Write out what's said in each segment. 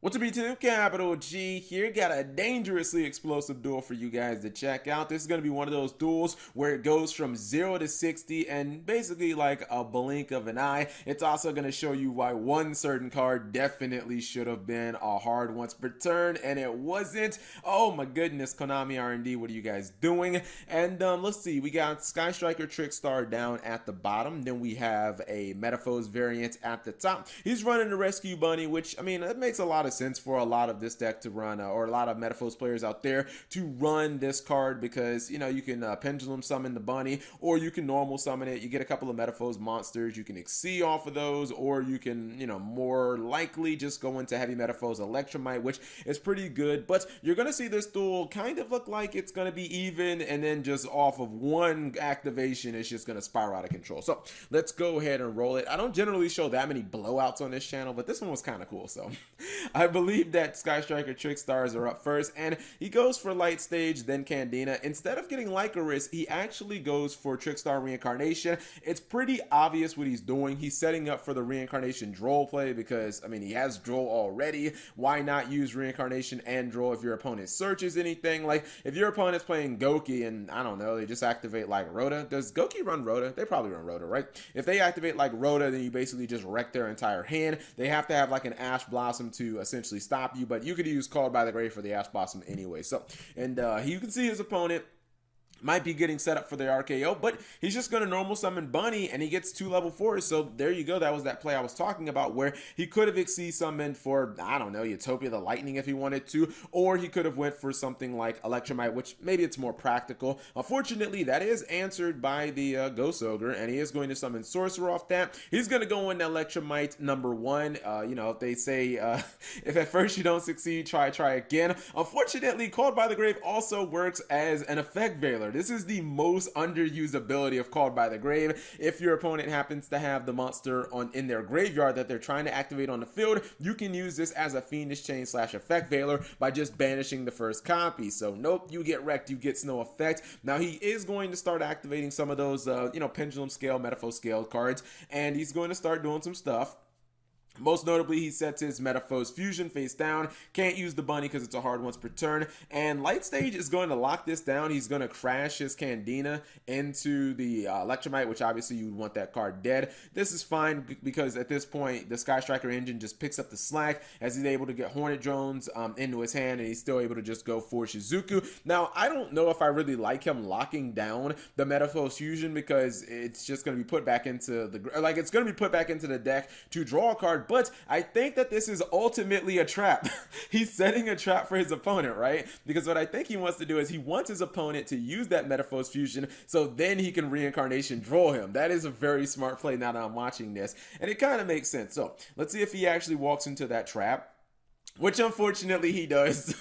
What's up, YouTube? Capital G here. Got a dangerously explosive duel for you guys to check out. This is going to be one of those duels where it goes from 0 to 60 and basically like a blink of an eye. It's also going to show you why one certain card definitely should have been a hard once per turn and it wasn't. Oh my goodness, Konami R&D, what are you guys doing? And let's see, we got Sky Striker Trickstar down at the bottom. Then we have a Metaphos variant at the top. He's running the Rescue Bunny, which, I mean, that makes a lot of sense for a lot of this deck to run, or a lot of Metaphos players out there to run this card because, you know, you can Pendulum Summon the Bunny, or you can normal summon it. You get a couple of Metaphos monsters. You can Exceed off of those, or you can, you know, more likely just go into Heavy Metaphos Electromite, which is pretty good. But you're going to see this duel kind of look like it's going to be even, and then just off of one activation, it's just going to spiral out of control. So let's go ahead and roll it. I don't generally show that many blowouts on this channel, but this one was kind of cool. So I believe that Sky Striker Trickstars are up first, and he goes for Light Stage, then Candina. Instead of getting Lycoris, he actually goes for Trickstar Reincarnation. It's pretty obvious what he's doing. He's setting up for the Reincarnation Droll play because, I mean, he has Droll already. Why not use Reincarnation and Droll if your opponent searches anything? Like, if your opponent's playing Goki and, I don't know, they just activate like Rhoda. Does Goki run Rhoda? They probably run Rhoda, right? If they activate like Rhoda, then you basically just wreck their entire hand. They have to have like an Ash Blossom to essentially stop you, but you could use Called by the Grave for the Ash Blossom anyway. So, and you can see his opponent might be getting set up for the RKO, but he's just going to normal summon Bunny and he gets 2 level 4s. So there you go. That was that play I was talking about where he could have Exceed summoned for, I don't know, Utopia the Lightning if he wanted to, or he could have went for something like Electromite, which maybe it's more practical. Unfortunately, that is answered by the Ghost Ogre, and he is going to summon Sorcerer off that. He's going to go in Electromite number 1. You know, if they say, if at first you don't succeed, try again. Unfortunately, Called by the Grave also works as an effect veiler. This is the most underused ability of Called by the Grave. If your opponent happens to have the monster in their graveyard that they're trying to activate on the field, you can use this as a Fiendish Chain / effect veiler by just banishing the first copy. So nope, you get wrecked, you get no effect. Now he is going to start activating some of those you know, Pendulum Scale, Metaphor Scale cards, and he's going to start doing some stuff. Most notably, he sets his Metaphos Fusion face down. Can't use the Bunny because it's a hard once per turn. And Light Stage is going to lock this down. He's going to crash his Candina into the Electromite, which obviously you would want that card dead. This is fine because at this point, the Sky Striker engine just picks up the slack as he's able to get Hornet Drones into his hand, and he's still able to just go for Shizuku. Now, I don't know if I really like him locking down the Metaphos Fusion because it's just going to be put back into the, like, it's going to be put back into the deck to draw a card. But I think that this is ultimately a trap. He's setting a trap for his opponent, right? Because what I think he wants to do is he wants his opponent to use that Metaphos Fusion so then he can Reincarnation draw him. That is a very smart play now that I'm watching this. And it kind of makes sense. So let's see if he actually walks into that trap, which unfortunately he does.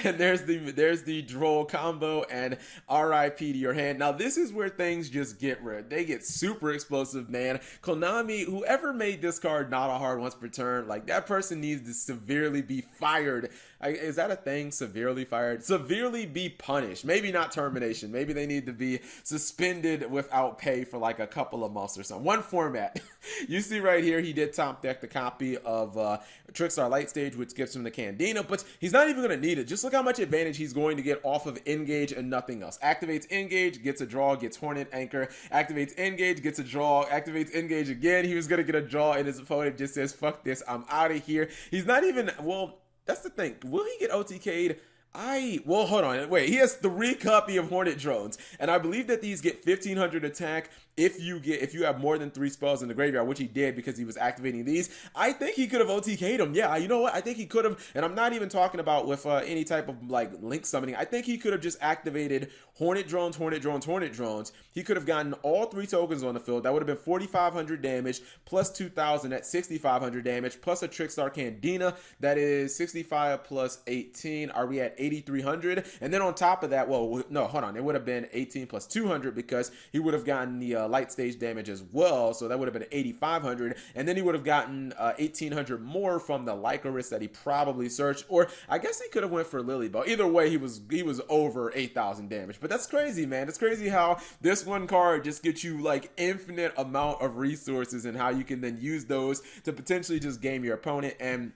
And there's the Droll combo and RIP to your hand. Now this is where things just get red. They get super explosive, man. Konami, whoever made this card not a hard once per turn, like, that person needs to severely be fired. Is that a thing? Severely fired? Severely be punished. Maybe not termination. Maybe they need to be suspended without pay for like a couple of months or something. One format. You see right here, he did top deck the copy of Trickstar Light Stage, which gives him the Candina, but he's not even going to need it. Just look how much advantage he's going to get off of Engage and nothing else. Activates Engage, gets a draw, gets Hornet Anchor, activates Engage, gets a draw, activates Engage again. He was going to get a draw, and his opponent just says, fuck this, I'm out of here. He's not even, well, that's the thing. Will he get OTK'd? Well, hold on. Wait, he has 3 copy of Hornet Drones, and I believe that these get 1500 attack if you have more than 3 spells in the graveyard, which he did because he was activating these. I think he could have OTK'd him. Yeah, you know what? I think he could have, and I'm not even talking about with any type of like link summoning. I think he could have just activated Hornet Drones, Hornet Drones, Hornet Drones. He could have gotten all 3 tokens on the field. That would have been 4500 damage plus 2000, that's 6500 damage, plus a Trickstar Candina, that is 65 plus 18. Are we at 8300? And then on top of that, well, no, hold on, it would have been 18 plus 200 because he would have gotten the Light Stage damage as well, so that would have been 8500, and then he would have gotten 1800 more from the Lycoris that he probably searched, or I guess he could have went for Lilybell. Either way, he was over 8000 damage. But that's crazy, man. It's crazy how this one card just gets you like infinite amount of resources and how you can then use those to potentially just game your opponent. And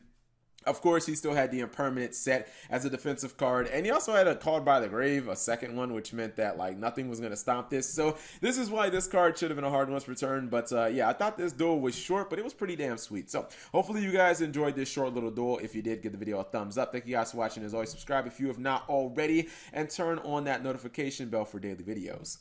Of course, he still had the impermanent set as a defensive card, and he also had a Called by the Grave, a second one, which meant that like nothing was going to stop this. So this is why this card should have been a hard once return. But yeah, I thought this duel was short, but it was pretty damn sweet. So hopefully you guys enjoyed this short little duel. If you did, give the video a thumbs up. Thank you guys for watching. As always, subscribe if you have not already, and turn on that notification bell for daily videos.